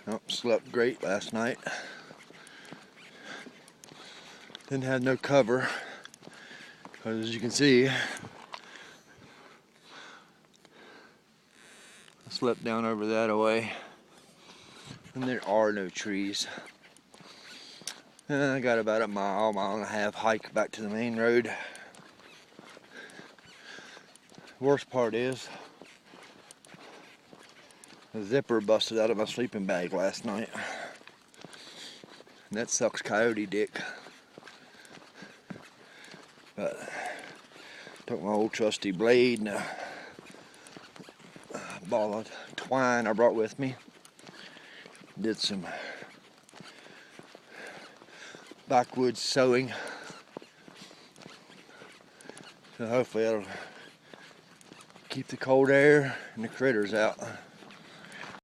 Oh, slept great last night. Didn't have no cover, because as you can see, I slept down over that away, and there are no trees. And I got about a mile and a half hike back to the main road. Worst part is, the zipper busted out of my sleeping bag last night. And that sucks coyote dick. But took my old trusty blade and a ball of twine I brought with me. Did some backwoods sewing. So hopefully that'll keep the cold air and the critters out.